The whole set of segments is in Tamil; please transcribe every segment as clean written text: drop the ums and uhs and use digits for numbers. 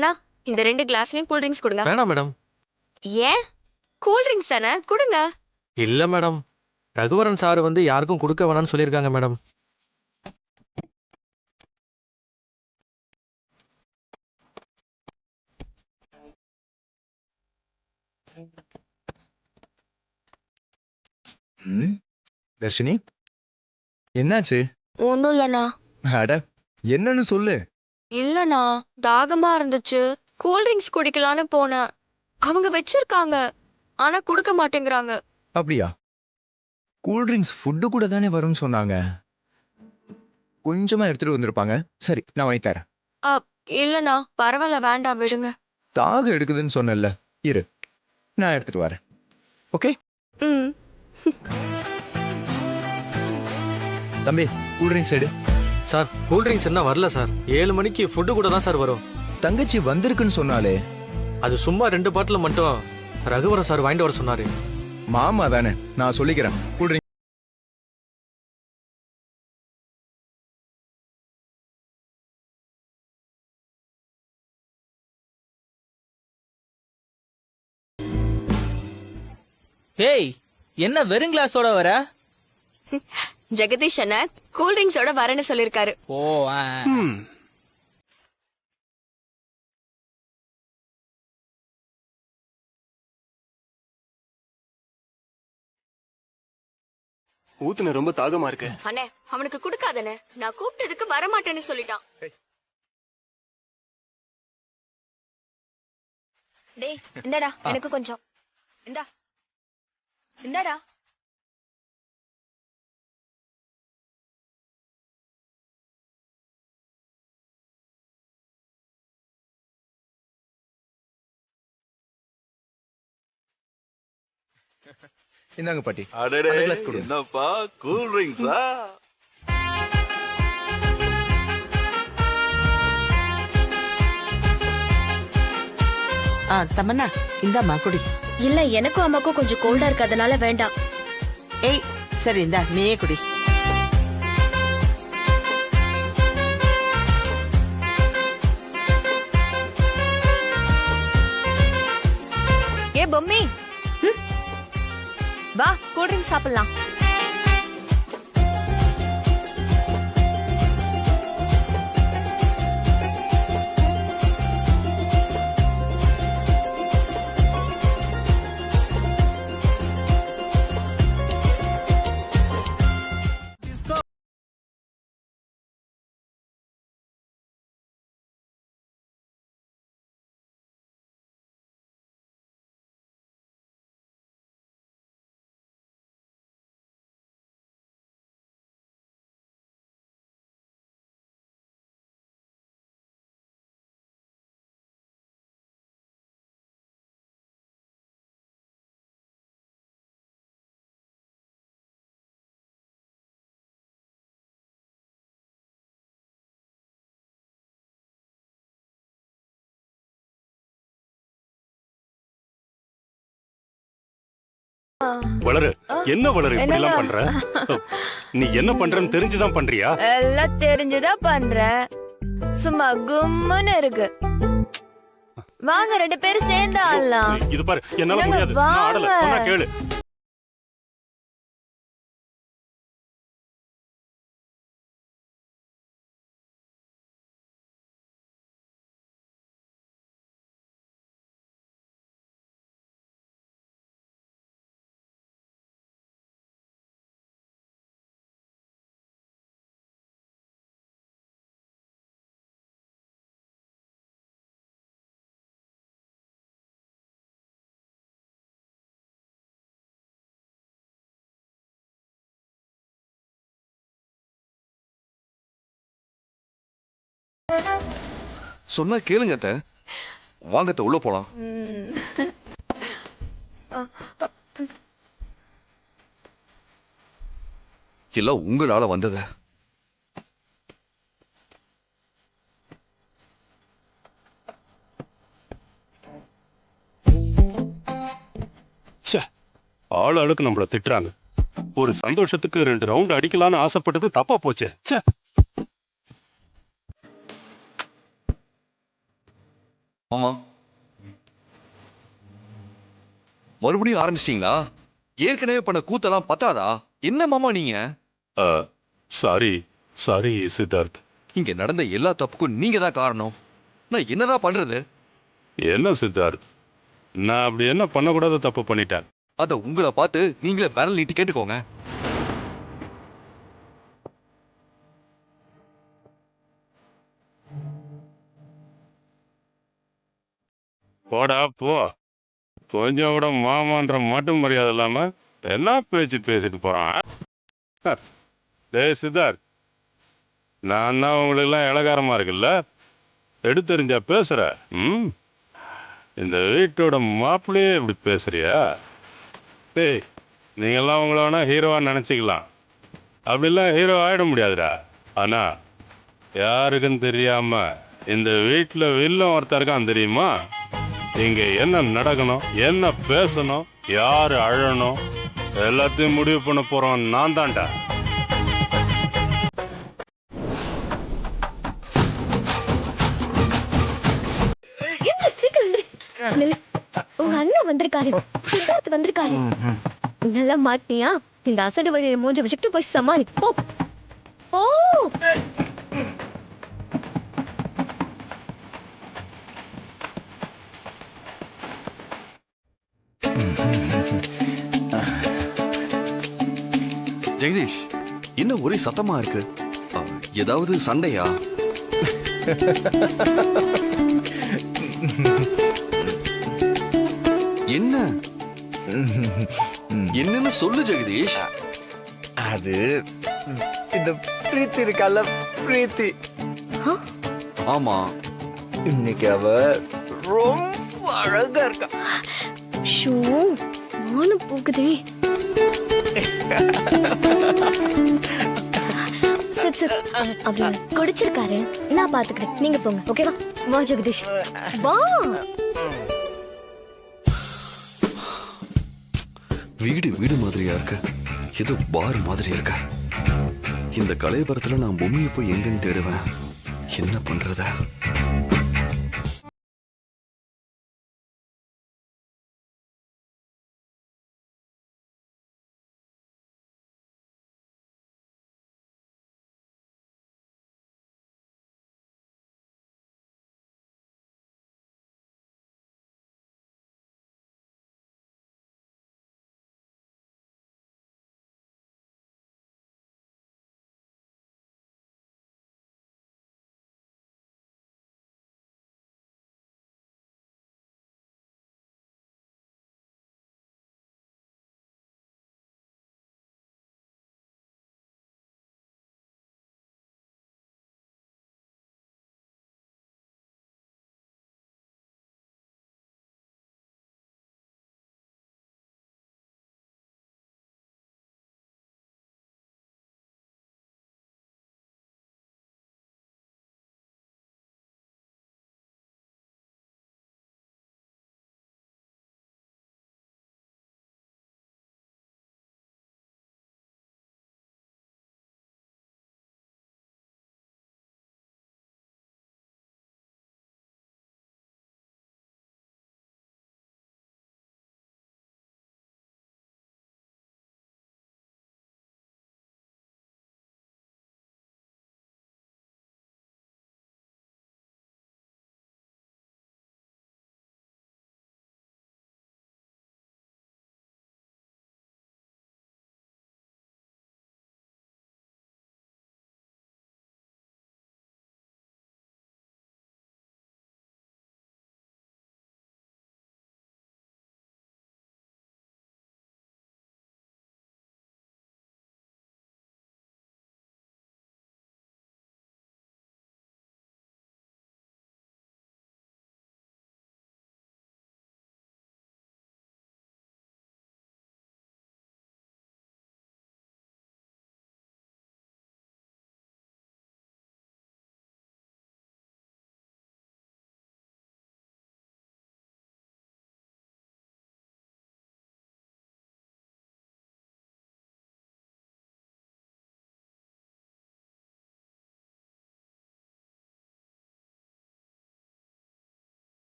அண்ணா, இந்த 2 கிளாஸ்லயும் கூல் ட்ரிங்க்ஸ் கொடுங்க. வேணாம் மேடம். ஏன்? கூல் ட்ரிங்க்ஸ் தானே, கொடுங்க. இல்ல மேடம். ரகுவரன் சார் வந்து யாருக்கும் கொடுக்க வேணாம்னு சொல்லியிருக்காங்க மேடம். தர்ஷினி, என்னாச்சு? ஒண்ணும் இல்லண்ணா. அட, என்னன்னு சொல்லு. இல்லண்ணா, தாகமா இருந்துச்சு. கூல் ட்ரிங்க்ஸ் குடிக்கலான்னு போனேன். அவங்க வச்சிருக்காங்க, ஆனா கொடுக்க மாட்டேங்கிறாங்க. அப்படியா? கூல் ட்ரிங்க்ஸ் ஃபுட்டு கூட தானே வரும்னு சொன்னாங்க. கொஞ்சமா எடுத்துட்டு வந்திருப்பாங்க. சரி, நான் வாங்கி தரேன். இல்லண்ணா, பரவாயில்ல, வேண்டாம், விடுங்க. தாகம் எடுக்குதுன்னு சொன்னேன்ல, இரு, நான் எடுத்துட்டு வரேன். ஓகே ம். தம்பி, கூல் ட்ரிங்க்ஸ் எடு. சார், கூல் ட்ரிங்க்ஸ் என்ன வரல சார். 7 மணிக்கு ஃபுட்டு கூட தான் சார் வரும். தங்கச்சி வந்திருக்குன்னு சொன்னாலே. அது சும்மா 2 பாட்டில் மட்டும் ரகுவரன் சார் வாங்கிட்டு வர சொன்னாரு. மாமா தானே, நான் சொல்லிக்கிறேன். கூல் ட்ரிங்க்ஸ் ஹேய், என்ன வெறும் கிளாஸோட வர? ஜெகதீஷ் அண்ணா கூல் ட்ரிங்க்ஸோட வரேன்னு சொல்லிருக்காரு. ஓ, ஊத்துன ரொம்ப தாகமா இருக்கு. அண்ணே, அவனுக்கு குடுக்காதண்ணே. நான் கூப்பிட்டதுக்கு வரமாட்டேன்னு சொல்லிட்டான். டேய், இந்தடா, எனக்கு கொஞ்சம். இந்தா, இந்தடா. இந்தாங்க பாட்டி. அடடே, அந்த glass கொடுங்க. என்னப்பா கூல் ட்ரிங்க்ஸா? தமன்னா, இந்தாம்மா குடி. இல்ல, எனக்கும் அம்மாக்கும் கொஞ்சம் கோல்டா இருக்கு, அதனால வேண்டாம். ஏய், சரி, இந்தா நீயே குடி. ஏ பொம்மி, வா கூல் ட்ரிங்க்ஸ் சாப்பிடலாம். வளரு, என்ன வளரு இப்படி எல்லாம் பண்ற? நீ என்ன பண்றன்னு தெரிஞ்சுதான் பண்றியா? எல்லாம் தெரிஞ்சுதான் பண்றேன். சும்மா கும்முன்னு இருக்கு. வாங்க 2 பேரும் சேர்ந்து ஆடலாம். இது பாரு, என்னால முடியாது. நான் ஆடல, சொன்னா கேளு. சொன்னா கேளுங்க அத்தை. வாங்க அத்தை, உள்ள போலாம். எல்லாம் உங்களால வந்தது. ஆள் ஆளுக்கு நம்மள திட்டுறாங்க. ஒரு சந்தோஷத்துக்கு 2 ரவுண்ட் அடிக்கலான்னு ஆசைப்பட்டது தப்பா போச்சு. ஆமா. மறுபடியும் ஆரம்பிச்சிட்டீங்களா? ஏற்கனவே பண்ண கூத்தெல்லாம் பத்தாதா? என்ன மாமா நீங்க? Sorry sorry Siddharth. இங்க நடந்த எல்லா தப்புக்கும் நீங்க தான் காரணம். நான் என்னதான் பண்றது? என்ன சித்தார்த், நான் அப்படி என்ன பண்ணக்கூடாத தப்பு பண்ணிட்டேன்? அத உங்களை பார்த்து நீங்களே விரல் நீட்டி கேட்டுக்கோங்க. போடா போ. கொஞ்சம் கூட மாமான்ற மட்டும் மரியாதை இல்லாம என்ன பேச்சு பேசிட்டு போறான். டேய் சித்தார்த், நான் தான் உங்களுக்கெல்லாம் இளகாரமா இருக்குல்ல, எடுத்தெறிஞ்சா பேசுற. ம், இந்த வீட்டோட மாப்பிள்ளையே இப்படி பேசுறியா? டேய், நீங்கெல்லாம் உங்களை வேணா ஹீரோவா நினைச்சிக்கலாம், அப்படிலாம் ஹீரோ ஆயிட முடியாதுடா. ஆனா யாருக்கும் தெரியாம இந்த வீட்டுல வில்லன் ஒருத்தன் இருக்கான் தெரியுமா? இங்க என்ன நடக்கணும், என்ன பேசணும், யாரு அழணும், எல்லாத்தையும் முடிவு பண்ண போறோம் நான் தான்டா. உங்க அண்ணன் வந்திருக்காரு, சித்தார்த் வந்திருக்காரு. நல்லா மாட்டியா? இந்த அசடு வழியை மூஞ்ச வச்சுட்டு போய் சமாளி. போ போ. ஜெகதீஷ், என்ன ஒரே சத்தமா இருக்கு? ஏதாவது சண்டையா? என்ன என்னன்னு சொல்லு ஜெகதீஷ். அது இந்த பிரீத்தி இருக்கால, பிரீத்தி. ஆமா, இன்னைக்கு அவ ரொம்ப அழகா இருக்கா. ஷூ, மானம் போகுதே. சரி சரி, அவரு குடிச்சிருக்காரு, நான் பாத்துக்கிறேன். நீங்க போங்க, ஓகேவா? வா ஜெகதீஷ், வா. வீடு வீடு மாதிரியா இருக்கு, ஏதோ பார் மாதிரி இருக்க. இந்த கலையபுரத்துல நான் பொம்மையை போய் எங்கன்னு தேடுவேன். என்ன பண்றத?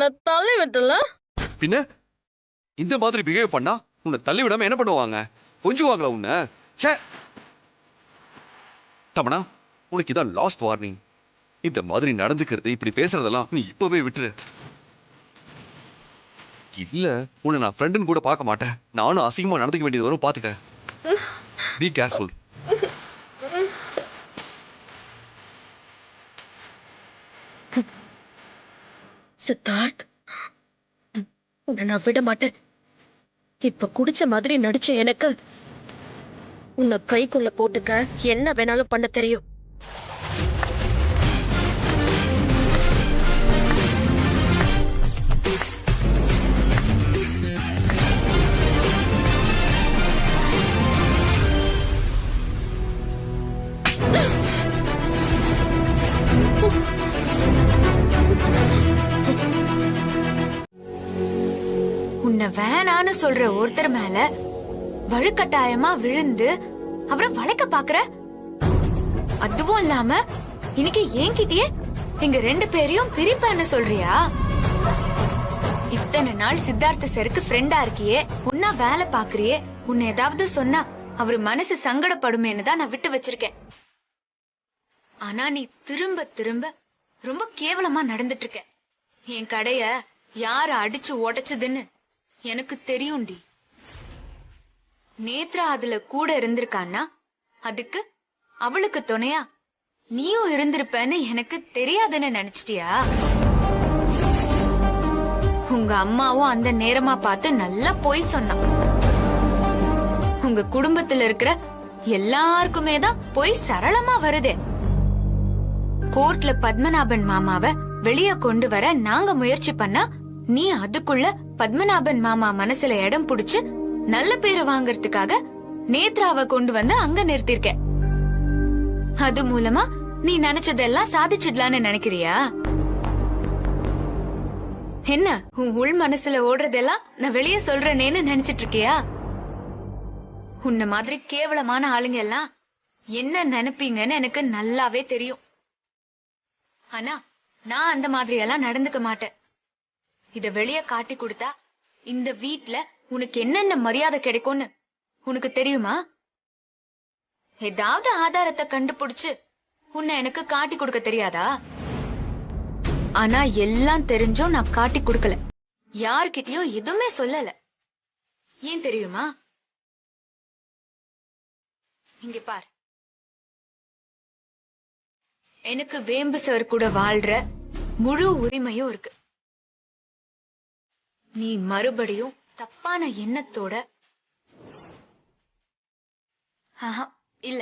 என்ன தள்ளி விட்டல. பின்ன இந்த மாதிரி பிஹேவ் பண்ணா உன்னை தள்ளி விடாம என்ன பண்ணுவாங்க? கொஞ்சுவாங்களா உன்னை? ச்சே தமனா, உனக்கு இதான் லாஸ்ட் வார்னிங். இந்த மாதிரி நடந்துக்கிறது, இப்படி பேசுறதெல்லாம் நீ இப்பவே விட்டுரு. இல்ல உன்னை நான் ஃப்ரெண்டுன்னு கூட பார்க்க மாட்டேன். நானும் அசிங்கமா நடந்துக்க வேண்டியது வரும், பாத்துக்க. Be careful. சித்தார்த், உன்னை நான் விட மாட்டேன். இப்ப குடிச்ச மாதிரி நடிச்ச எனக்கு உன்னை கைக்குள்ள போட்டுக்க என்ன வேணாலும் பண்ண தெரியும். உன்னை வேணான்னு சொல்ற ஒருத்தர் மேல வழுக்கட்டாயமா விழுந்து அவரை வளைக்க பாக்குற. அதுவும் இல்லாம இன்னைக்கு என்கிட்டயே எங்க 2 பேரையும் பிரிப்பேன்னு சொல்றியா? இத்தனை நாள் சித்தார்த்த சருக்கு ஃப்ரெண்டா இருக்கியே, உன்னா வேலை பாக்குறியே, உன்னை ஏதாவது சொன்னா அவரு மனசு சங்கடப்படுமேன்னு தான் நான் விட்டு வச்சிருக்கேன். ஆனா நீ திரும்ப திரும்ப ரொம்ப கேவலமா நடந்துட்டு இருக்க. என் கடைய யார அடிச்சு உடைச்சதுன்னு எனக்கு தெரியும்டி. நேத்ரா அதுல கூட இருந்திருக்கான்னா அதுக்கு அவளுக்கு துணையா நீயும் இருந்திருப்பேன்னு எனக்கு தெரியாதுன்னு நினைச்சிட்டியா? உங்க அம்மாவும் அந்த நேரமா பார்த்து நல்லா போய் சொன்னான். உங்க குடும்பத்துல இருக்கிற எல்லாருக்குமே தான் போய் சரளமா வருதே. கோர்ட்ல பத்மநாபன் மாமாவை வெளியே கொண்டு வர நாங்க முயற்சி பண்ணா நீ அதுக்குள்ள பத்மநாபன் மாமா மனசுல இடம் புடிச்சு நல்ல பேரை வாங்கறதுக்காக நேத்ராவை கொண்டு வந்து அங்க நிறுத்திருக்க. அது மூலமா நீ நினைச்சதெல்லாம் சாதிச்சிடலான்னு நினைக்கிறியா? என்ன உன் உள் மனசுல ஓடுறதெல்லாம் நான் வெளியே சொல்றேனேன்னு நினைச்சிட்டு இருக்கியா? உன்ன மாதிரி கேவலமான ஆளுங்க எல்லாம் என்ன நினைப்பீங்கன்னு எனக்கு நல்லாவே தெரியும். ஆனா நான் அந்த மாதிரி எல்லாம் நடந்துக்க மாட்டேன். இத வெளியே காட்டி கொடுத்தா இந்த வீட்ல உனக்கு என்னென்ன மரியாதை கிடைக்கும்னு உனக்கு தெரியுமா? ஏதாவது ஆதாரத்தை கண்டுபிடிச்சு உன்னை எனக்கு காட்டி கொடுக்க தெரியாதா? ஆனா எல்லாம் தெரிஞ்சும் நான் காட்டி கொடுக்கல. யார்கிட்டயும் எதுவுமே சொல்லல. ஏன் தெரியுமா? இங்க பார், எனக்கு வேம்பு சார் கூட வாழ்ற முழு உரிமையும் இருக்கு. நீ மறுபடியும் தப்பான எண்ணத்தோட இல்ல,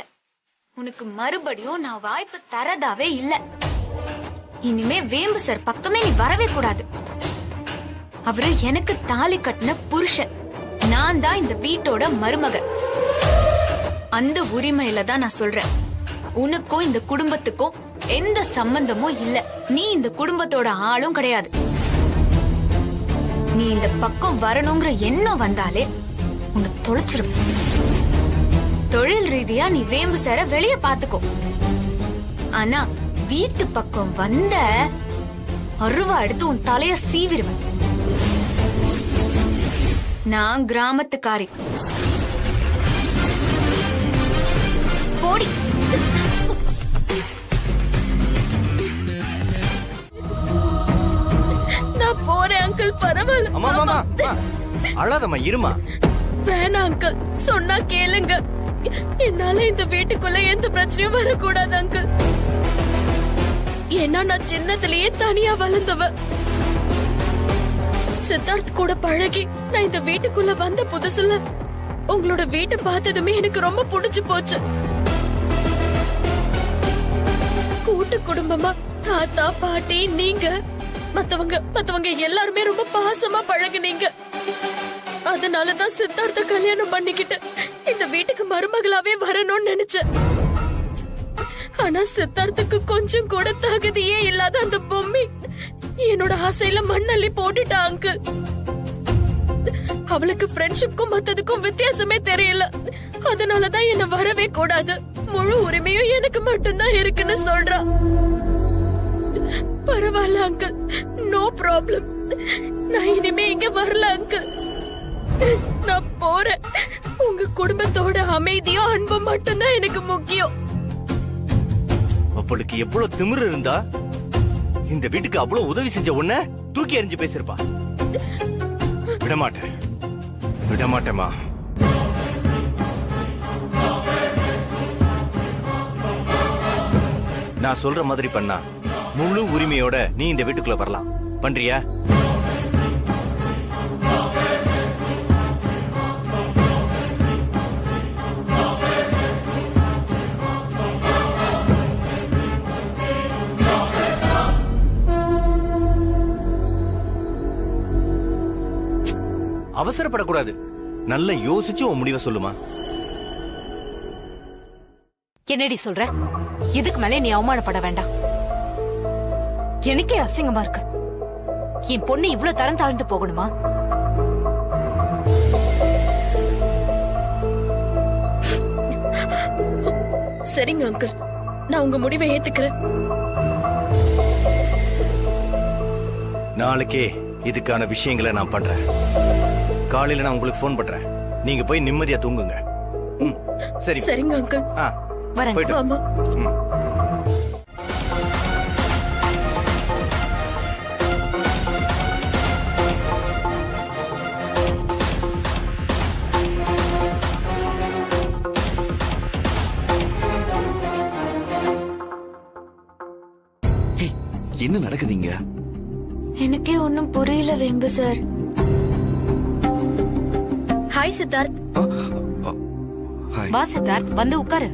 உனக்கு மறுபடியும் நான் வாய்ப்பு தரதாவே இல்ல. இனிமே வேம்பு சார் பக்கமே நீ வரவே கூடாது. அவரு எனக்கு தாலி கட்டின புருஷன், நான் தான் இந்த வீட்டோட மருமக. அந்த உரிமையில தான் நான் சொல்றேன். உனக்கும் இந்த குடும்பத்துக்கும் எந்த சம்பந்தமும் இல்ல. நீ இந்த குடும்பத்தோட ஆளும் கிடையாது. நீ இந்த பக்கம் வரணுங்கிற எண்ணம் வந்தாலே உன்னை தொலைச்சிரும். தொழில் ரீதியா நீ வேம்பு சார வெளிய பாத்துக்கோ. ஆனா வீட்டு பக்கம் வந்த அருவா எடுத்து உன் தலைய சீவிருவேன். நான் கிராமத்துக்காரி. போடி. நான் போறேன் அங்கிள், பரவாயில்ல. அம்மா மாமா அழாதம்மா, இருமா. வேணாம் அங்கிள், சொன்னா கேளுங்க. என்னால இந்த வீட்டுக்குள்ள எந்த பிரச்சனையும் வரக்கூடாது அங்கிள். ஏன்னா நான் சின்னத்திலேயே தனியா வளர்ந்தவ. சித்தார்த் கூட பழகி நான் இந்த வீட்டுக்குள்ள வந்த புதுசுல உங்களோட வீட்டை பார்த்ததுமே எனக்கு ரொம்ப பிடிச்சு போச்சு. கூட்டு குடும்பமா தாத்தா பாட்டி நீங்க மத்தவங்க எல்லாருமே ரொம்ப பாசமா பழகுனீங்க. அதனாலதான் சித்தார்த்த கல்யாணம் பண்ணிக்கிட்டு இந்த வீட்டுக்கு மருமகளாவே வரணும்னு நினைச்சேன். ஆனா சித்தார்த்துக்கு கொஞ்சம் கூட தகுதியே இல்லாத அந்த பொம்மி என்னோட ஆசையில மண்ணள்ளி போட்டுட்டா அங்கிள். அவளுக்கு ஃப்ரெண்ட்ஷிப்க்கும் மத்ததுக்கும் வித்தியாசமே தெரியல. அதனாலதான் என்ன வரவே கூடாது, முழு உரிமையும் எனக்கு மட்டும்தான் இருக்குன்னு சொல்றா. பரவாயில்ல அங்கிள், நோ ப்ராப்ளம். நான் இனிமே இங்க வரல அங்கிள். நான் போறேன். உங்க குடும்பத்தோட அமைதியும் அன்பும் மட்டும்தான் எனக்கு முக்கியம். அவளுக்கு எவ்வளவு திமிரு இருந்தா இந்த வீட்டுக்கு அவ்வளவு உதவி செஞ்ச உன்ன தூக்கி எறிஞ்சு பேசிருப்பா. விடமாட்டேன், விடமாட்டேமா. நான் சொல்ற மாதிரி பண்ணா முழு உரிமையோட நீ இந்த வீட்டுக்குள்ள வரலாம். பண்றியா? அவசரப்படக்கூடாது. நல்லா யோசிச்சு உன் முடிவை சொல்லுமா. என்னடி சொல்ற? இதுக்கு மேலே நீ அவமானப்பட வேண்டாம். எனக்கே அசிங்கமா இருக்கு. என் பொண்ணு இவ்ளோ தரம் தாழ்ந்து போகணுமா? சரிங்க அங்கிள், நான் உங்க முடிவை ஏத்துக்கிறேன். நாளைக்கே இதுக்கான விஷயங்களை நான் பண்றேன். காலையில நான் உங்களுக்கு போன் பண்றேன். நீங்க போய் நிம்மதியா தூங்குங்க. சரி. சரிங்க அங்கிள். போயிட்டு ஆமா. என்ன நடக்குதுங்க? எனக்கே ஒன்னும் புரியல வெம்பு சார். ஹாய் சித்தார்த். வா சித்தார்த், வந்து உட்காரு.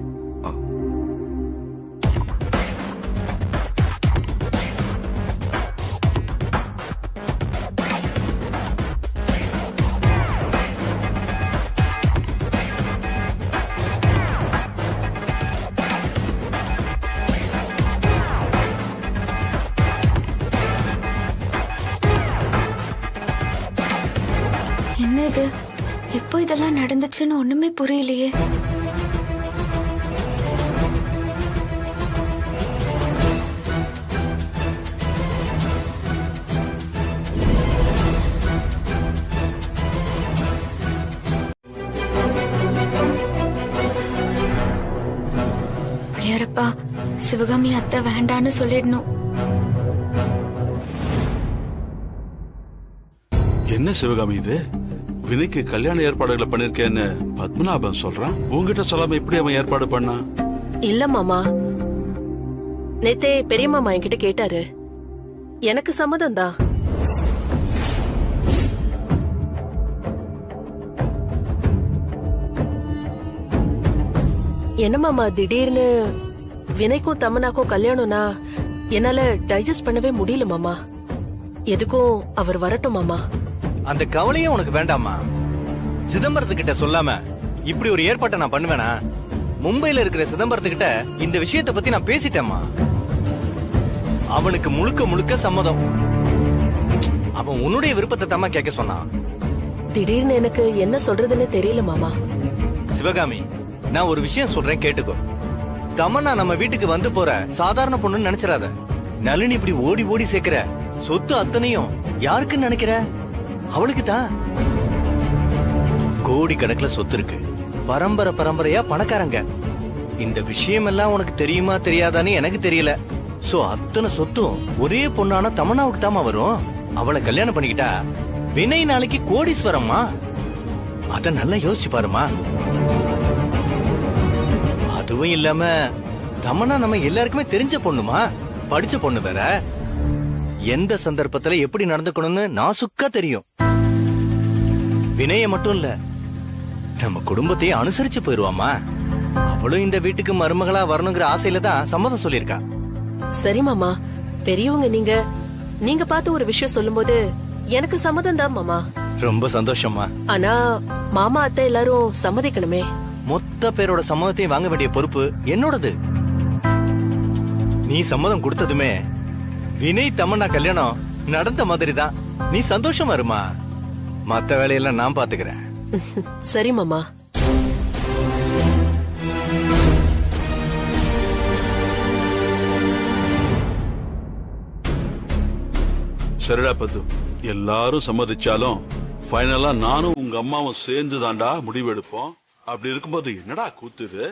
என்ன இது? எப்போ இதெல்லாம் நடந்துச்சுன்னு ஒண்ணுமே புரியலையே. பிள்ளையாரப்பா, சிவகாமி அத்தை வேண்டான்னு சொல்லிடணும். என்ன சிவகாமி இது? வினைக்கு கல்யாண ஏற்பாடுகளை பண்ணிருக்கேன்னு பத்மநாபன் சொல்றான். உங்ககிட்ட சொல்லாம இப்படி அவன் ஏற்பாடு பண்ணா? இல்ல மாமா, நேத்தே பெரிய மாமா என்கிட்ட கேட்டாரு. எனக்கு சம்மதம் தான். என்ன மாமா திடீர்னு வினைக்கும் தமனாக்கும் கல்யாணம்னா என்னால டைஜஸ்ட் பண்ணவே முடியல மாமா. எதுக்கும் அவர் வரட்டும் மாமா. அந்த கவலையும் உனக்கு வேண்டாமா? சிதம்பரத்துக்கிட்ட சொல்லாம இப்படி ஒரு ஏற்பாட்டை நான் பண்ணுவேனா? மும்பையில இருக்கிற சிதம்பரத்துக்கிட்ட இந்த விஷயத்தை பத்தி நான் பேசிட்டேம்மா. அவனுக்கு முழுக்க முழுக்க சம்மதம். அவன் உன்னுடைய விருப்பத்தை தாமா கேட்க சொன்னான். திடீர்னு எனக்கு என்ன சொல்றதுன்னு தெரியல மாமா. சிவகாமி, நான் ஒரு விஷயம் சொல்றேன், கேட்டுக்கோ. தமன்னா நம்ம வீட்டுக்கு வந்து போற சாதாரண பொண்ணுன்னு நினைச்சிடாத. நளினி இப்படி ஓடி ஓடி சேர்க்கிற சொத்து அத்தனையும் யாருக்குன்னு நினைக்கிற? அவளுக்கு தான். கோடி கணக்குல சொத்து இருக்கு. பரம்பரை பரம்பரையா பணக்காரங்க. இந்த விஷயம் எல்லாம் உனக்கு தெரியுமா தெரியாதான்னு எனக்கு தெரியல. சோ அத்தனை சொத்தும் ஒரே பொண்ணான தமன்னாவுக்கு தாமா வரும். அவளை கல்யாணம் பண்ணிக்கிட்டா வினய் நாளைக்கு கோடீஸ்வரம்மா. அத நல்லா யோசிச்சு பாருமா. அதுவும் இல்லாம தமன்னா நம்ம எல்லாருக்குமே தெரிஞ்ச பொண்ணுமா, படிச்ச பொண்ணு வேற. எந்த சந்தர்ப்பத்துல எப்படி நடந்துக்கணும்னு நாசுக்கா தெரியும். வினய மட்டும் இல்ல, நம்ம குடும்பத்தையே அனுசரிச்சு போயிருவாமா. அவளும் இந்த வீட்டுக்கு மருமகளா வரணுங்கிற ஆசையில தான் சம்மதம் சொல்லிருக்கா. சரி மாமா, பெரியவங்க நீங்க பார்த்து ஒரு விஷயம் சொல்லும்போது எனக்கு சம்மதம் தான் மாமா. ரொம்ப சந்தோஷமா. ஆனா மாமா அத்தை எல்லாரும் சம்மதிக்கணுமே. மொத்த பேரோட சம்மதத்தையும் வாங்க வேண்டிய பொறுப்பு என்னோடது. நீ சம்மதம் கொடுத்ததுமே வினய் தமன்னா கல்யாணம் நடந்த மாதிரி தான். நீ சந்தோஷமா இருமா. மத்த வேலையெல்லாம் நான் பாத்துக்கிறேன். சரி மாமா. சரிடா பத்து, எல்லாரும் சம்மதிச்சாலும் ஃபைனலா நானும் உங்க அம்மாவும் சேர்ந்து தாண்டா முடிவெடுப்போம். அப்படி இருக்கும்போது என்னடா கூத்துது?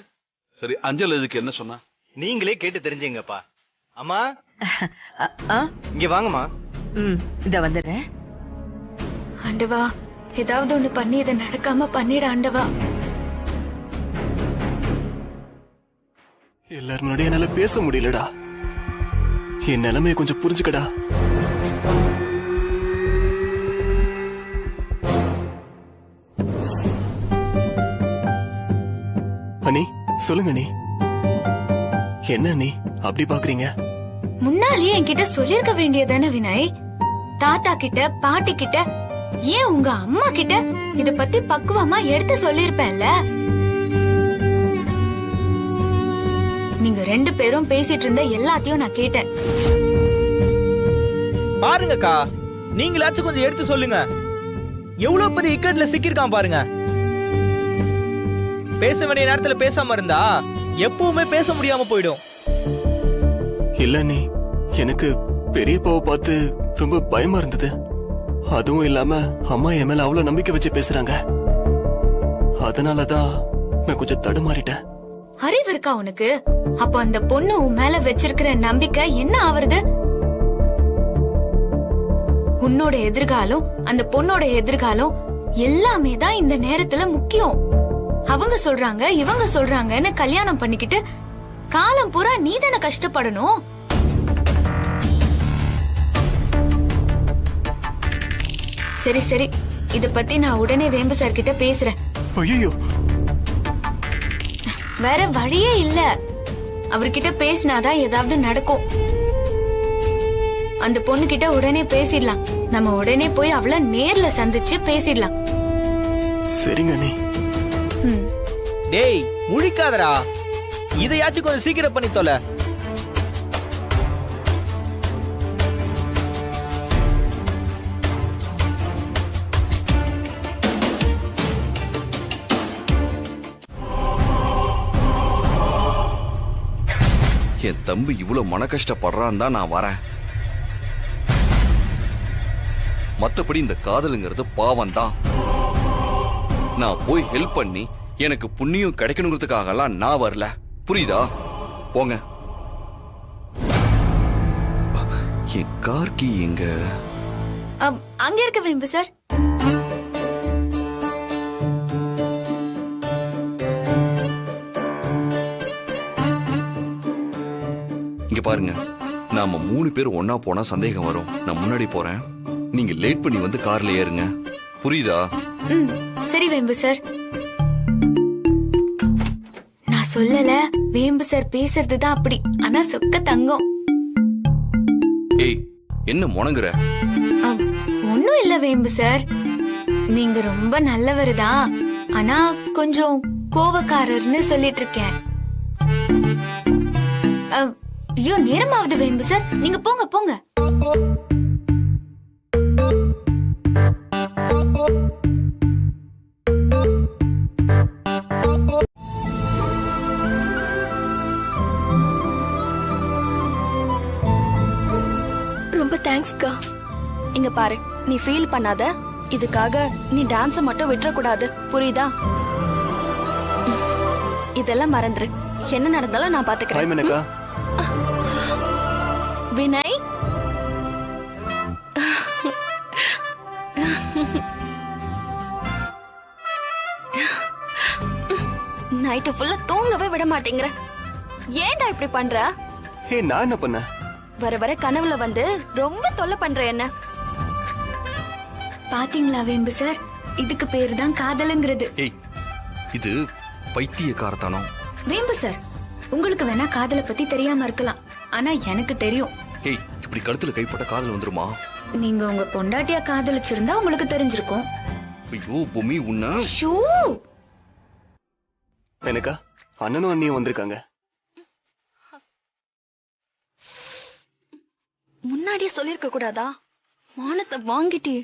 சரி, அஞ்சல் இதுக்கு என்ன சொன்னா? நீங்களே கேட்டு தெரிஞ்சுங்கப்பா. அம்மா இங்க வாங்கம்மா. இத வந்துடுறேன். ஆண்டவா, ஏதாவது ஒண்ணு பண்ணி இதை நடக்காம பண்ணிட ஆண்டவா. எல்லாரும் முன்னாடி என்னால பேச முடியலடா. என் நிலைமையை கொஞ்சம் புரிஞ்சுக்கடா. அண்ணி சொல்லுங்க அண்ணி. என்ன அண்ணி அப்படி பாக்குறீங்க? முன்னாலேயே என்கிட்ட சொல்லிருக்க வேண்டியதானே வினய். தாத்தா கிட்ட, பாட்டி கிட்ட, ஏன் உங்க அம்மா கிட்ட இத பத்தி பக்குவமா எடுத்து சொல்லிருப்பேன்ல. நீங்க 2 பேரும் பேசிட்டு இருந்த எல்லாத்தையும் நான் கேட்டேன். பாருங்கக்கா, நீங்களாச்சும் கொஞ்சம் எடுத்து சொல்லுங்க. எவ்வளவு பெரிய இக்கட்ல சிக்கிருக்கான் பாருங்க. பேச வேண்டிய நேரத்துல பேசாம இருந்தா எப்பவுமே பேச முடியாம போயிடும். இல்ல அண்ணி, எனக்கு பெரியப்பாவை பார்த்து ரொம்ப பயமா இருந்தது. அதுவும் இல்லாம அம்மா என் மேல அவ்வளவு நம்பிக்கை வச்சு பேசுறாங்க. அதனாலதான் நான் கொஞ்சம் தடுமாறிட்டேன். அறிவு இருக்கா உனக்கு? அப்ப அந்த பொண்ணு உன் மேல வச்சிருக்கிற நம்பிக்கை என்ன ஆவறது? உன்னோட எதிர்காலம், அந்த பொண்ணோட எதிர்காலம் எல்லாமே தான் இந்த நேரத்துல முக்கியம். அவங்க சொல்றாங்க, இவங்க சொல்றாங்கன்னு கல்யாணம் பண்ணிக்கிட்டு காலம் பூரா நீ தானே கஷ்டப்படணும். சரி சரி, இத பத்தி நான் உடனே வேம்பு சார் கிட்ட பேசுறேன். ஐயோ, வேற வழியே இல்ல. அவர்கிட்ட பேசினாதான் ஏதாவது நடக்கும். அந்த பொண்ணு கிட்ட உடனே பேசிடலாம். நம்ம உடனே போய் அவள நேர்ல சந்திச்சு பேசிடலாம். சரிங்க அண்ணி. டேய், முழிக்காதடா. இதையாச்சும் கொஞ்சம் சீக்கிரம் பண்ணி தொலை. என் தம்பி இவ்வளவு மன கஷ்டப்படுறான் தான் நான் வரேன். மத்தபடி இந்த காதலுங்கிறது பாவம் தான். நான் போய் ஹெல்ப் பண்ணி எனக்கு புண்ணியம் கிடைக்கணுங்கிறதுக்காகலாம் நான் வரல. புரியுதா? போங்க. என் கார் கீ எங்க? அங்க இருக்க வேம்பு சார். இங்க பாருங்க, நாம 3 பேர் ஒன்னா போனா சந்தேகம் வரும். நான் முன்னாடி போறேன், நீங்க லேட் பண்ணி வந்து கார்ல ஏறுங்க. புரியுதா? சரி வேம்பு சார். நான் சொல்லல, வேம்பு சார் பேசுறதுதான் அப்படி. ஆனா சொக்க தங்கம். ஏய், என்ன முணங்குற? ஒண்ணும் இல்ல வேம்பு சார், நீங்க ரொம்ப நல்லவருதான். ஆனா கொஞ்சம் கோவக்காரர்னு சொல்லிட்டு இருக்கேன். ஐயோ, நேரமாவது வேம்பு சார், நீங்க போங்க போங்க. ரொம்ப தேங்க்ஸ்க்கா. இங்க பாரு, நீ ஃபீல் பண்ணாத. இதுக்காக நீ டான்ஸ மட்டும் விட்டுற கூடாது, புரியுதா? இதெல்லாம் மறந்துரு. என்ன நடந்தாலும் நான் பாத்துக்கிறேன். வினய், நைட்டு ஃபுல்லா தூங்கவே விட மாட்டேங்கிற. ஏன்டா இப்படி பண்ற? நான் என்ன பண்ண? வர வர கனவுல வந்து ரொம்ப தொல்லை பண்ற என்ன. பாத்தீங்களா வேம்பு சார், இதுக்கு பேரு தான் காதலுங்கிறது. ஏய், இது பைத்தியக்காரத்தனம். வேம்பு சார், உங்களுக்கு வேணா காதலை பத்தி தெரியாம இருக்கலாம், ஆனா எனக்கு தெரியும். ஏய், இப்படி கழுத்துல கைப்பட்ட காதல் வந்துருமா? நீங்க உங்க பொண்டாட்டியா காதலிச்சிருந்தா உங்களுக்கு தெரிஞ்சிருக்கும். ஐயோ பூமி, உன்ன எனக்கா அண்ணனும் அண்ணியும் வந்திருக்காங்க. முன்னாடியே சொல்லிருக்க கூடாதா? மானத்தை வாங்கிட்டி.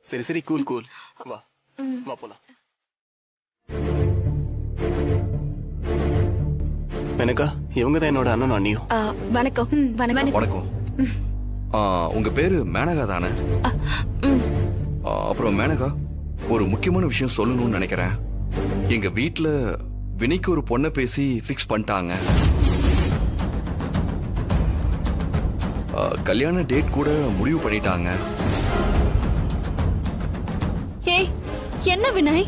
சரி சரி, கூல் கூல். வா வா போலாம். எனக்கா இவங்க தான் என்னோட அண்ணனும் அண்ணியும். வணக்கம். வணக்கம். வணக்கம். உங்க பேரு மேனகா தானே? அப்புறம் மேனகா, ஒரு முக்கியமான விஷயம் சொல்லணும்னு நினைக்கிறேன். எங்க வீட்ல வினைக்கு ஒரு பொண்ணை பேசி ஃபிக்ஸ் பண்ணிட்டாங்க. கல்யாண டேட் கூட முடிவு பண்ணிட்டாங்க. ஏய், என்ன வினய்?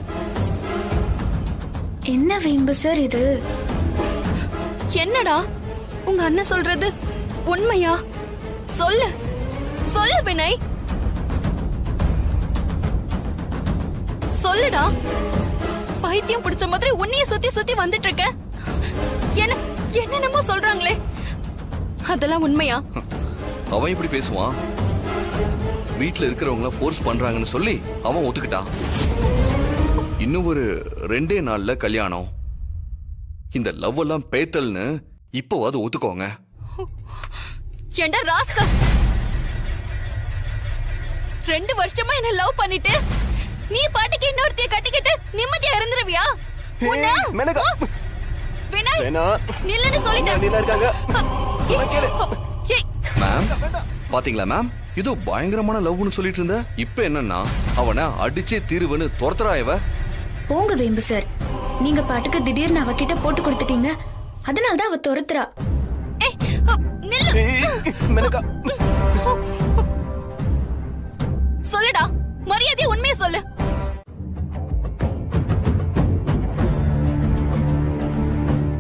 என்ன வேம்பு சார் இது? என்னடா உங்க அண்ணன் சொல்றது உண்மையா? சொல்லு சொல்லு வினய், சொல்லுடா. பைத்தியம் பிடிச்ச மாதிரி உன்னைய சுத்தி சுத்தி வந்துட்டு இருக்க. என்னென்னமோ சொல்றாங்களே, அதெல்லாம் உண்மையா? அவன் இப்படி பேசுவான்? வீட்டுல இருக்கிறவங்கள ஃபோர்ஸ் பண்றாங்கன்னு சொல்லி அவன் ஒத்துக்கிட்டான். இன்னும் ஒரு 2 நாள்ல கல்யாணம். இந்த லவ் எல்லாம் பேத்தல்னு இப்போவாது ஒத்துக்கோங்க. ஏண்டா ராஸ்கா, 2 வருஷமா என்ன லவ் பண்ணிட்டு நீ பாட்டுக்கு இன்னொருத்தைய கட்டிக்கிட்டு நிம்மதியா இருந்துருவியா? மேனகா, வினய், வேணா. நில்லுன்னு சொல்லிட்டேன். நில்லா இருக்காங்க. மேம், பாத்தீங்களா மேம், இது பயங்கரமான லவ்னு சொல்லிட்டு இருந்த. இப்ப என்னன்னா அவனை அடிச்சே தீருவன்னு துரத்துறாயவ. போங்க வேம்பு சார், நீங்க பாட்டுக்கு திடீர்னு அவகிட்ட போட்டு கொடுத்துட்டீங்க. அதனாலதான் அவ துரத்துறா. மேனகா, சொல்லுடா, மரியாதையா உண்மையை சொல்லு.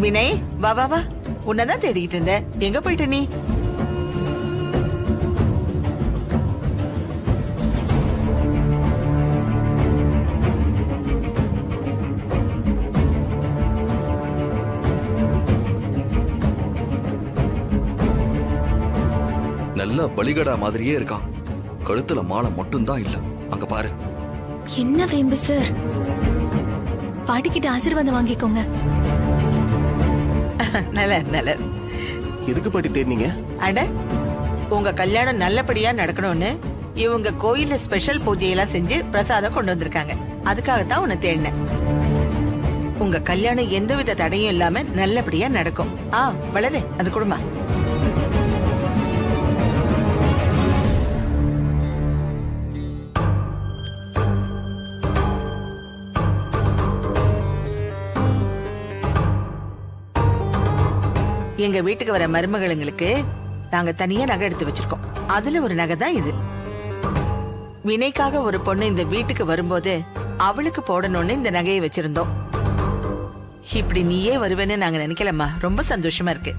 வினய், வா வா வா, உன்னதான் தேடிட்டு இருந்த. எங்க போயிட்ட நீ? நல்ல பலிகடா மாதிரியே இருக்கான். கழுத்துல மாலை மட்டும்தான் இல்ல. அங்க பாரு. என்ன வேம்பு சார்? பாட்டிக்கிட்ட ஆசீர்வாதம் வாங்கிக்கோங்க. நல்ல நல்ல. எதுக்கு பாட்டி தேடினீங்க? அட, உங்க கல்யாணம் நல்லபடியா நடக்கணும்னு இவங்க கோயில்ல ஸ்பெஷல் பூஜையெல்லாம் செஞ்சு பிரசாதம் கொண்டு வந்திருக்காங்க. அதுக்காகத்தான் உன்னை தேடினேன். உங்க கல்யாணம் எந்தவித தடையும் இல்லாம நல்லபடியா நடக்கும். வளரு, அது குடும்பா. எங்க வீட்டுக்கு வர மருமகளுங்களுக்கு நாங்க தனியா நகை எடுத்து வச்சிருக்கோம். அதுல ஒரு நகை தான் இது. வினைக்காக ஒரு பொண்ணு இந்த வீட்டுக்கு வரும்போது அவளுக்கு போடணும்னு இந்த நகையை வச்சிருந்தோம். இப்படி நீயே வருவேன்னு நாங்க நினைக்கலம்மா. ரொம்ப சந்தோஷமா இருக்கு.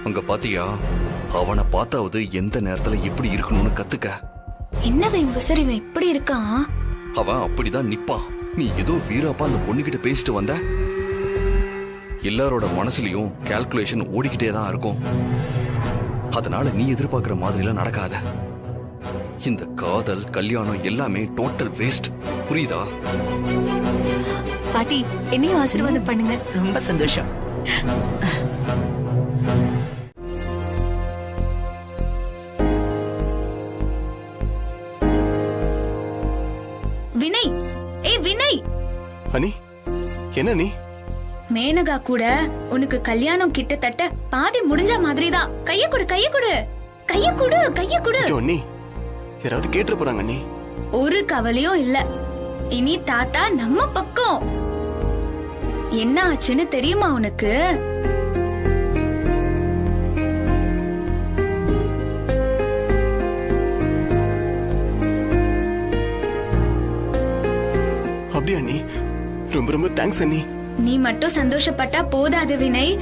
அங்க பாத்தியா, அவனை பார்த்தாவது எந்த நேரத்துல எப்படி இருக்கணும்னு கத்துக்க. என்ன வேம்பு சார் இவன் இப்படி இருக்கான்? அவன் அப்படிதான் நிப்பான். நீ ஏதோ வீராப்பா அந்த பொண்ணுகிட்ட பேசிட்டு வந்த. எல்லாரோட மனசுலயும் கால்குலேஷன் ஓடிக்கிட்டே தான் இருக்கும். அதனால நீ எதிர்பார்க்கிற மாதிரிலாம் நடக்காத. இந்த காதல் கல்யாணம் எல்லாமே டோட்டல் வேஸ்ட். புரியுதா? பாட்டி, என்னையும் ஆசீர்வாதம் பண்ணுங்க. ரொம்ப சந்தோஷம். வினய், வினய். அனி, என்ன நீ? மேனகா கூட உனக்கு கல்யாணம் கிட்டத்தட்ட பாதி முடிஞ்ச மாதிரிதான். கைய கொடு, கைய கொடு, கைய கொடு, கைய கொடு. நீ யாராவது கேட்டு போறாங்க. நீ ஒரு கவலையும் இல்ல. இனி தாத்தா நம்ம பக்கம். என்ன ஆச்சுன்னு தெரியுமா உனக்கு? அப்படியா? நீ ரொம்ப ரொம்ப தேங்க்ஸ் அண்ணி. நீ மட்டும் சந்தோஷப்பட்டா போதாது வினய்.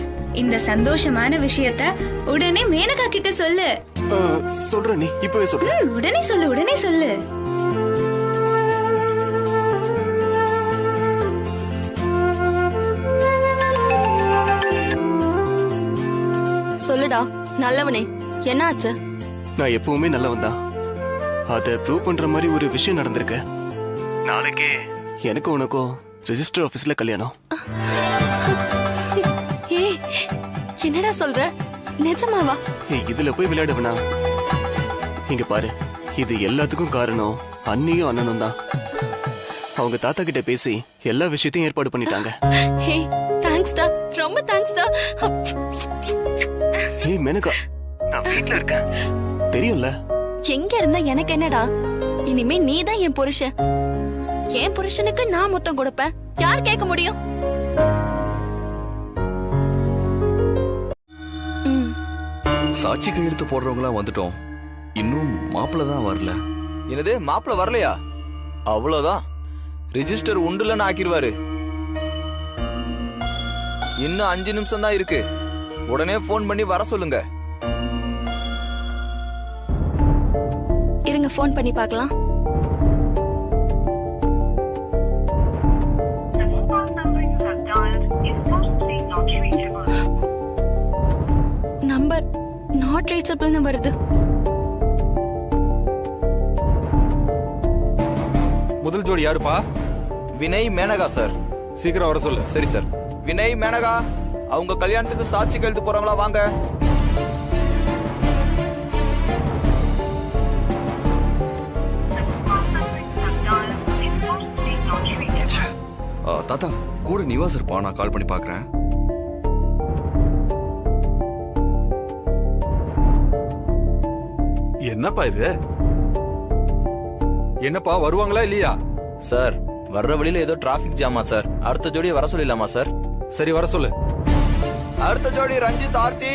இந்த சந்தோஷமான விஷயத்த உடனே மேனகா கிட்ட சொல்லு. சொல்ற நீ, இப்பவே சொல்லு. உடனே சொல்லு, உடனே சொல்லு. சொல்லுடா நல்லவனே, என்ன ஆச்சு? நான் எப்பவுமே நல்லவன் தான். அதை ப்ரூவ் பண்ற மாதிரி ஒரு விஷயம் நடந்திருக்கு. நாளைக்கே எனக்கு உனக்கும் ரெஜிஸ்டர் ஆபீஸ்ல கல்யாணம். என்னடா சொல்ற? நிஜமாவா? இதுல போய் விளையாடுவனா? இங்க பாரு, இது எல்லாத்துக்கும் காரணம் அண்ணியும் அண்ணனும் தான். அவங்க தாத்தா கிட்ட பேசி எல்லா விஷயத்தையும் ஏற்பாடு பண்ணிட்டாங்க. ஹே தேங்க்ஸ்டா, ரொம்ப தேங்க்ஸ்டா. ஹே மேனகா, நான் வீட்ல இருக்கேன் தெரியும்ல. எங்க இருந்தா எனக்கு என்னடா? இனிமே நீதான் என் புருஷன். என் புருஷனுக்கு நான் மொத்தம் கொடுப்பேன். யார் கேட்க முடியும்? சாட்சி கையெழுத்து போடுறவங்களா வந்துட்டோம். இன்னும் மாப்பிள்ள தான் வரல. என்னது மாப்பிள்ள வரலையா? அவ்வளவுதான், ரிஜிஸ்டர் உண்டுலன்னு ஆக்கிடுவாரு. இன்னும் 5 நிமிஷம் தான் இருக்கு. உடனே போன் பண்ணி வர சொல்லுங்க. இருங்க, போன் பண்ணி பார்க்கலாம். நம்பர் நாட் ரீச்சபிள்னு வருது. முதல் ஜோடி யாருப்பா? வினய் மேனகா சார். சீக்கிரம் வர சொல்லு. சரி சார். வினய் மேனகா, அவங்க கல்யாணத்துக்கு சாட்சி கையெழுத்து போறாங்களா? வாங்க. தாத்தா கூட நிவாஸ் இருப்பா, நான் கால் பண்ணி பாக்குறேன். என்னப்பா இது? என்னப்பா வருவாங்களா இல்லையா? சார் வர்ற வழியில ஏதோ டிராபிக் ஜாமா சார். அடுத்த ஜோடி வர சொல்லிடலாமா சார்? சரி வர சொல்லு. அடுத்த ஜோடி ரஞ்சித் ஆர்த்தி,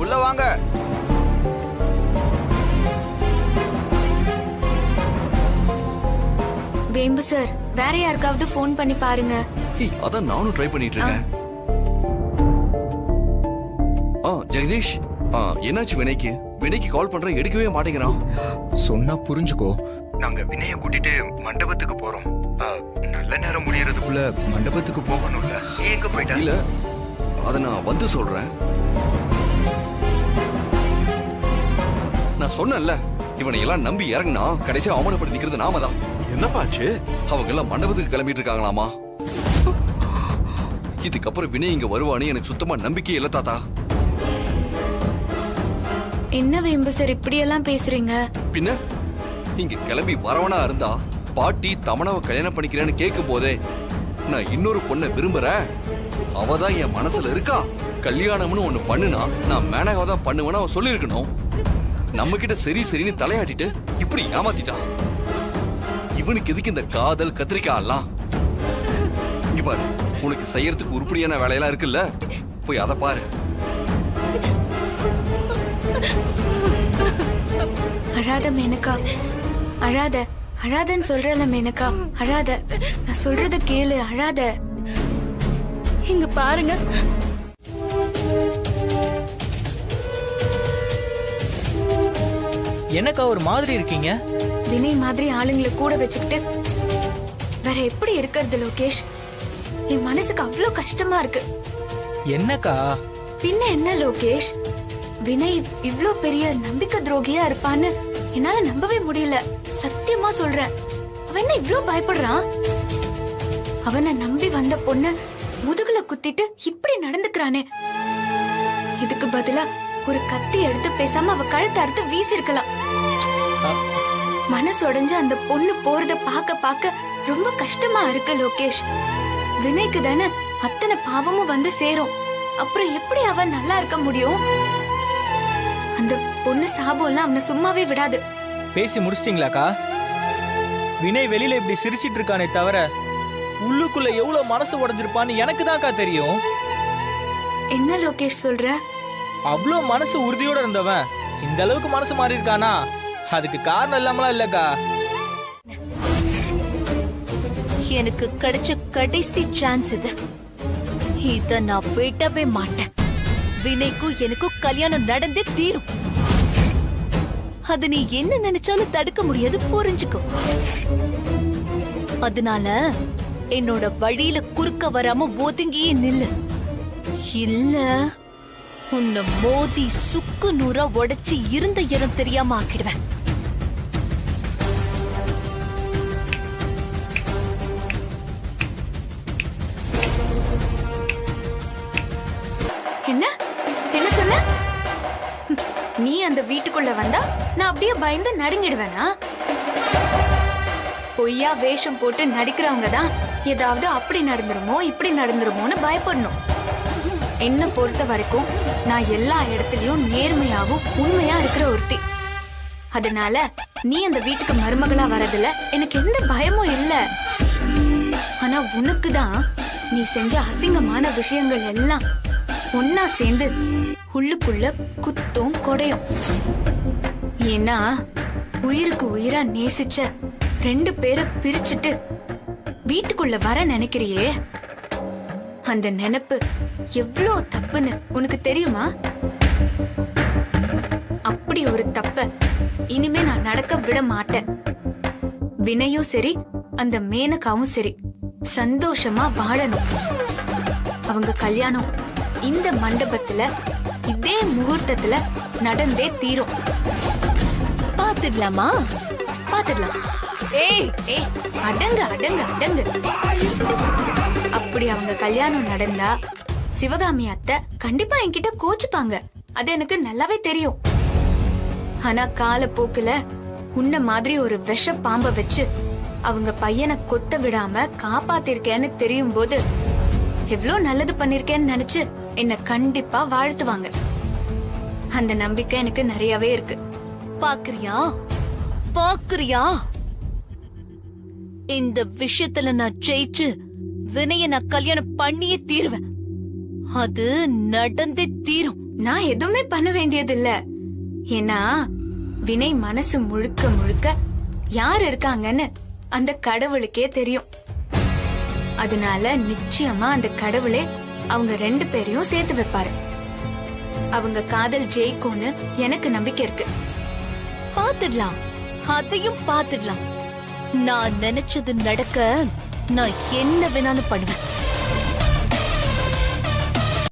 உள்ள வாங்க. வேம்பு சார், வேற யாருக்காவது போன் பண்ணி பாருங்க. அதான் நானும் ட்ரை பண்ணிட்டு இருக்கேன். ஜெகதீஷ், என்னாச்சு வினைக்கு? வினைக்கு கால் பண்றேன், எடுக்கவே மாட்டேங்கிறான். சொன்னா புரிஞ்சுக்கோ. நாங்க வினைய கூட்டிட்டு மண்டபத்துக்கு போறோம். நல்ல நேரம் முடியறதுக்குள்ள மண்டபத்துக்கு போகணும்ல. எங்க போயிட்டா? இல்ல, அத நான் வந்து சொல்றேன். நான் சொன்னேன்ல, இவனை எல்லாம் நம்பி இறங்கினா கடைசியா அவமானப்பட்டு நிக்கிறது நாம தான். என்னப்பாச்சு? அவங்க எல்லாம் மண்டபத்துக்கு கிளம்பிட்டு இருக்காங்களாமா. இதுக்கப்புறம் வினய் இங்க வருவானு எனக்கு சுத்தமா நம்பிக்கை இல்ல தாத்தா. என்ன வேம்பு சார் இப்படி எல்லாம் பேசுறீங்க? பின்ன இங்க கிளம்பி வரவனா இருந்தா பாட்டி தமனாவை கல்யாணம் பண்ணிக்கிறேன்னு கேட்கும் போதே நான் இன்னொரு பொண்ணை விரும்புறேன், அவதான் என் மனசுல இருக்கா, கல்யாணம்னு ஒண்ணு பண்ணுனா நான் மேனகாவை தான் பண்ணுவேன்னு அவன் சொல்லியிருக்கணும். நம்ம கிட்ட சரி சரின்னு தலையாட்டிட்டு இப்படி ஏமாத்திட்டான். இவனுக்கு எதுக்கு இந்த காதல் கத்திரிக்காய் எல்லாம்? இங்க பாரு, உனக்கு செய்யறதுக்கு உருப்படியான வேலையெல்லாம் இருக்குல்ல, போய் அதை பாரு. அழாத மேனகா, அழாத. அழாதன்னு சொல்றல மேனகா, அழாத. நான் சொல்றத கேளு, அழாத. இங்க பாருங்க. என்னக்கா ஒரு மாதிரி இருக்கீங்க? வினய் மாதிரி ஆளுங்களை கூட வச்சுக்கிட்டு வேற எப்படி இருக்கிறது லோகேஷ்? என் மனசுக்கு அவ்வளவு கஷ்டமா இருக்கு. என்னக்கா? பின்ன என்ன லோகேஷ், வினய் இவ்ளோ பெரிய நம்பிக்கை துரோகியா இருப்பான்னு என்னால நம்பவே முடியல. சத்தியமா சொல்றேன். அவன் என்ன இவ்ளோ பயப்படுறான்? அவனை நம்பி வந்த பொண்ணு முதுகுல குத்திட்டு இப்படி நடந்துக்கிறானே. இதுக்கு பதிலா ஒரு கத்தி எடுத்து பேசாம அவ கழுத்தை அறுத்து வீசி இருக்கலாம். மனசு உடைஞ்சு அந்த பொண்ணு போறத பாக்க பாக்க ரொம்ப கஷ்டமா இருக்கு லோகேஷ். வினய்க்கு தானே அத்தனை பாவமும் வந்து சேரும். அப்புறம் எப்படி அவன் நல்லா இருக்க முடியும்? அந்த பொண்ணு சாபம் எல்லாம் அவனை சும்மாவே விடாது. பேசி முடிச்சிட்டீங்களாக்கா? வினய் வெளியில இப்படி சிரிச்சிட்டு இருக்கானே தவிர உள்ளுக்குள்ள எவ்வளவு மனசு உடைஞ்சிருப்பான்னு எனக்கு தான்க்கா தெரியும். என்ன லோகேஷ் சொல்ற? அவ்வளோ மனசு உறுதியோட இருந்தவன் இந்த அளவுக்கு மனசு மாறி இருக்கானா? அதுக்கு காரணம் இல்லாமலாம் இல்லக்கா. எனக்கு கிடைச்ச கடைசி சான்ஸ் இது. இத நான் விடவே மாட்டேன். வினய்க்கும் எனக்கும் கல்யாணம் நடந்தே தீரும். அது நீ என்ன நினைச்சாலும் தடுக்க முடியாது, புரிஞ்சுக்கோ. அதனால என்னோட வழியில குறுக்க வராம ஒதுங்கியே நில்லு. இல்ல உன்னை மோதி சுக்கு நூறா உடைச்சு இருந்த இடம் தெரியாம ஆக்கிடுவேன். என்ன என்ன சொன்ன? நீ அந்த வீட்டுக்குள்ள வந்தா நான் அப்படியே பயந்து நடுங்கிடுவேனா? பொய்யா வேஷம் போட்டு நடிக்கிறவங்க தான் ஏதாவது அப்படி நடந்துருமோ இப்படி நடந்துருமோன்னு பயப்படணும். என்ன பொறுத்த வரைக்கும் நான் எல்லா இடத்துலயும் நேர்மையாவும் உண்மையா இருக்கிற ஒருத்தி. அதனால நீ அந்த வீட்டுக்கு மருமகளா வரதுல எனக்கு எந்த பயமும் இல்ல. ஆனா உனக்கு தான் நீ செஞ்ச அசிங்கமான விஷயங்கள் எல்லாம் ஒன்னா சேர்ந்து உள்ளுக்குள்ள குத்தும் கொடையும். ஏன்னா உயிருக்கு உயிரா நேசிச்ச 2 பேரை பிரிச்சுட்டு வீட்டுக்குள்ள வர நினைக்கிறியே, அந்த நினைப்பு எவ்வளோ தப்புன்னு உனக்கு தெரியுமா? அப்படி ஒரு தப்ப இனிமே நான் நடக்க விட மாட்டேன். வினயும் சரி அந்த மேனகாவும் சரி சந்தோஷமா வாழணும். அவங்க கல்யாணம் இந்த மண்டபத்துல இதே முகூர்த்தத்துல நடந்தே தீரும். பாத்துடலாமா? பாத்துடலாம். ஏய் ஏய், அடங்கு அடங்கு அடங்கு. அப்படி அவங்க கல்யாணம் நடந்தா சிவகாமி அத்தை கண்டிப்பா என்கிட்ட கோச்சுப்பாங்க. அது எனக்கு நல்லாவே தெரியும். ஆனா காலப்போக்குல உன்ன மாதிரி ஒரு விஷ பாம்ப வச்சு அவங்க பையனை கொத்த விடாம காப்பாத்திருக்கேன்னு தெரியும் போது எவ்வளவு நல்லது பண்ணிருக்கேன்னு நினைச்சு என்ன கண்டிப்பா வாழ்த்துவாங்க. அந்த நம்பிக்கை எனக்கு நிறையவே இருக்கு. பாக்குறியா பாக்குறியா, இந்த விஷயத்துல நான் ஜெயிச்சு வினய நான் கல்யாணம் பண்ணியே தீருவேன். அது நடந்தே தீரும். நான் எதுவுமே பண்ண வேண்டியது இல்ல. ஏன்னா வினய் மனசு முழுக்க முழுக்க யார் இருக்காங்கன்னு அந்த கடவுளுக்கே தெரியும். அதனால நிச்சயமா அந்த கடவுளே அவங்க 2 பேரையும் சேர்த்து வைப்பாரு. அவங்க காதல் ஜெயிக்கும்னு எனக்கு நம்பிக்கை இருக்கு. பாத்துடலாம், அதையும் பாத்துடலாம். நான் நினைச்சது நடக்க நான் என்ன வேணாலும் பண்ணுவேன்.